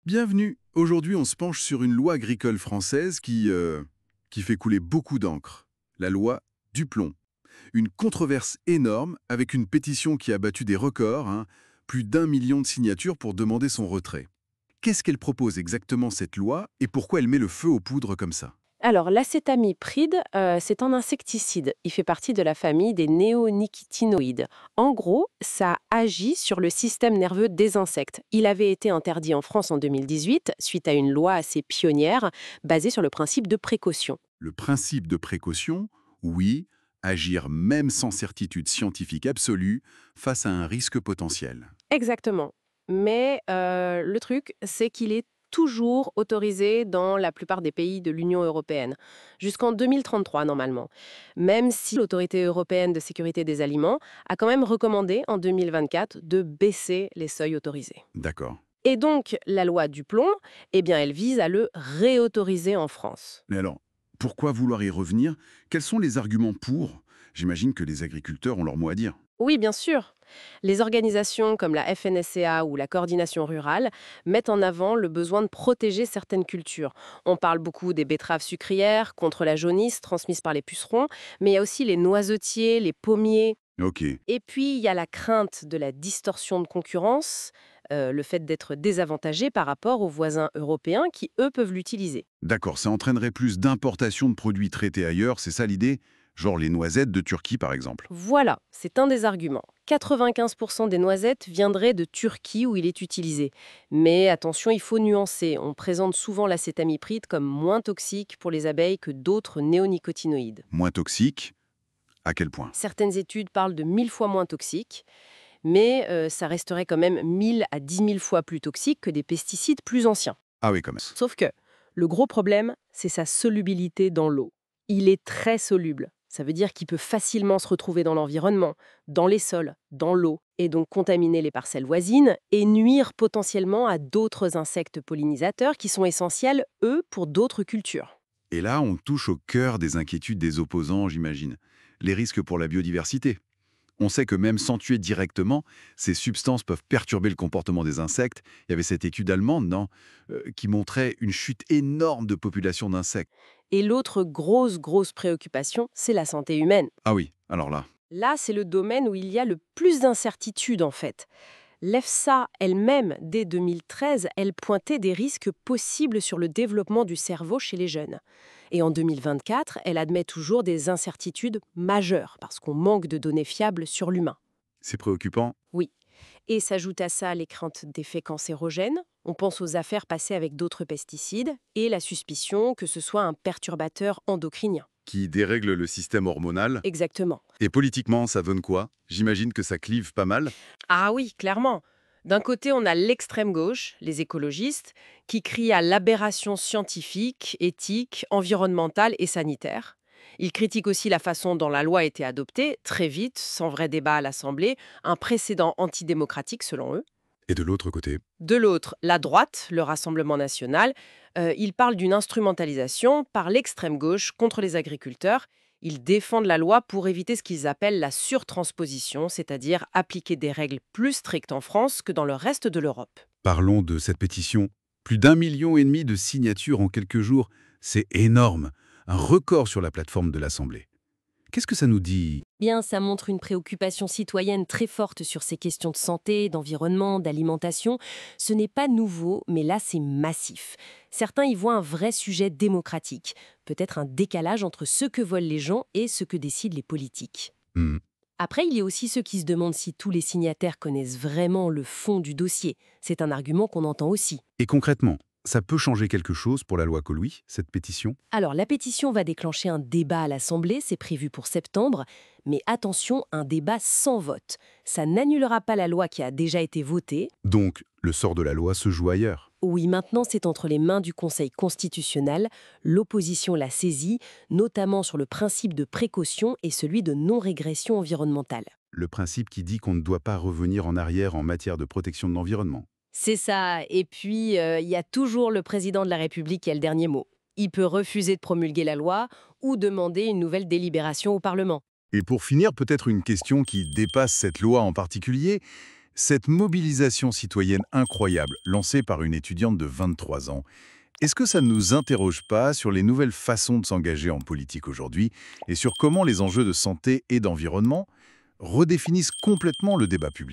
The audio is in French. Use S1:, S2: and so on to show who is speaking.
S1: Bienvenue. Aujourd'hui, on se penche sur une loi agricole française qui fait couler beaucoup d'encre. La loi Duplon. Une controverse énorme avec une pétition qui a battu des records, hein, plus d'1 million de signatures pour demander son retrait. Qu'est-ce qu'elle propose exactement cette loi et pourquoi elle met le feu aux poudres comme ça?
S2: Alors, l'acétamipride, c'est un insecticide. Il fait partie de la famille des néonicotinoïdes. En gros, ça agit sur le système nerveux des insectes. Il avait été interdit en France en 2018 suite à une loi assez pionnière basée sur le principe de précaution.
S1: Le principe de précaution, oui, agir même sans certitude scientifique absolue face à un risque potentiel.
S2: Exactement. Mais le truc, c'est qu'il est toujours autorisé dans la plupart des pays de l'Union européenne, jusqu'en 2033 normalement, même si l'Autorité européenne de sécurité des aliments a quand même recommandé en 2024 de baisser les seuils autorisés.
S1: D'accord.
S2: Et donc, la loi Duplon, eh bien, elle vise à le réautoriser en France.
S1: Mais alors, pourquoi vouloir y revenir? Quels sont les arguments pour? J'imagine que les agriculteurs ont leur mot à dire.
S2: Oui, bien sûr. Les organisations comme la FNSEA ou la coordination rurale mettent en avant le besoin de protéger certaines cultures. On parle beaucoup des betteraves sucrières contre la jaunisse transmise par les pucerons, mais il y a aussi les noisetiers, les pommiers.
S1: Ok,
S2: Et puis, il y a la crainte de la distorsion de concurrence, le fait d'être désavantagé par rapport aux voisins européens qui, eux, peuvent l'utiliser.
S1: d'accord, ça entraînerait plus d'importation de produits traités ailleurs, c'est ça l'idée? Genre les noisettes de Turquie par exemple.
S2: Voilà, c'est un des arguments. 95% des noisettes viendraient de Turquie où il est utilisé. Mais attention, il faut nuancer. On présente souvent l'acétamipride comme moins toxique pour les abeilles que d'autres néonicotinoïdes.
S1: Moins toxique? À quel point?
S2: Certaines études parlent de 1000 fois moins toxique, mais ça resterait quand même 1000 à 10 000 fois plus toxique que des pesticides plus anciens.
S1: Ah oui, quand même.
S2: Sauf que le gros problème, c'est sa solubilité dans l'eau. Il est très soluble. Ça veut dire qu'il peut facilement se retrouver dans l'environnement, dans les sols, dans l'eau, et donc contaminer les parcelles voisines et nuire potentiellement à d'autres insectes pollinisateurs qui sont essentiels, eux, pour d'autres cultures.
S1: Et là, on touche au cœur des inquiétudes des opposants, j'imagine. Les risques pour la biodiversité. On sait que même sans tuer directement, ces substances peuvent perturber le comportement des insectes. Il y avait cette étude allemande, non, qui montrait une chute énorme de population d'insectes.
S2: Et l'autre grosse préoccupation, c'est la santé humaine.
S1: Ah oui, alors là,
S2: Là, c'est le domaine où il y a le plus d'incertitudes, en fait. L'EFSA elle-même, dès 2013, elle pointait des risques possibles sur le développement du cerveau chez les jeunes. Et en 2024, elle admet toujours des incertitudes majeures parce qu'on manque de données fiables sur l'humain.
S1: c'est préoccupant.
S2: Oui. Et s'ajoute à ça les craintes d'effets cancérogènes, on pense aux affaires passées avec d'autres pesticides, et la suspicion que ce soit un perturbateur endocrinien.
S1: Qui dérègle le système hormonal.
S2: Exactement.
S1: Et politiquement, ça donne quoi? J'imagine que ça clive pas mal.
S2: Ah oui, clairement. D'un côté, on a l'extrême gauche, les écologistes, qui crient à l'aberration scientifique, éthique, environnementale et sanitaire. Ils critiquent aussi la façon dont la loi a été adoptée, très vite, sans vrai débat à l'Assemblée, un précédent antidémocratique selon eux.
S1: Et de l'autre côté?
S2: De l'autre, la droite, le Rassemblement national, ils parlent d'une instrumentalisation par l'extrême gauche contre les agriculteurs. Ils défendent la loi pour éviter ce qu'ils appellent la surtransposition, c'est-à-dire appliquer des règles plus strictes en France que dans le reste de l'Europe.
S1: Parlons de cette pétition. Plus d'1,5 million de signatures en quelques jours. C'est énorme. Un record sur la plateforme de l'Assemblée. Qu'est-ce que ça nous dit?
S2: Bien, ça montre une préoccupation citoyenne très forte sur ces questions de santé, d'environnement, d'alimentation. Ce n'est pas nouveau, mais là, c'est massif. Certains y voient un vrai sujet démocratique, peut-être un décalage entre ce que veulent les gens et ce que décident les politiques.
S1: Hmm.
S2: Après, il y a aussi ceux qui se demandent si tous les signataires connaissent vraiment le fond du dossier. C'est un argument qu'on entend aussi.
S1: Et concrètement, ça peut changer quelque chose pour la loi Coluy, cette pétition?
S2: Alors, la pétition va déclencher un débat à l'Assemblée, c'est prévu pour septembre, mais attention, un débat sans vote. Ça n'annulera pas la loi qui a déjà été votée.
S1: Donc, le sort de la loi se joue ailleurs.
S2: Oui, maintenant c'est entre les mains du Conseil constitutionnel. L'opposition l'a saisie, notamment sur le principe de précaution et celui de non-régression environnementale.
S1: Le principe qui dit qu'on ne doit pas revenir en arrière en matière de protection de l'environnement.
S2: C'est ça. Et puis, il y a toujours le président de la République qui a le dernier mot. Il peut refuser de promulguer la loi ou demander une nouvelle délibération au Parlement.
S1: Et pour finir, peut-être une question qui dépasse cette loi en particulier. Cette mobilisation citoyenne incroyable, lancée par une étudiante de 23 ans, est-ce que ça ne nous interroge pas sur les nouvelles façons de s'engager en politique aujourd'hui et sur comment les enjeux de santé et d'environnement redéfinissent complètement le débat public?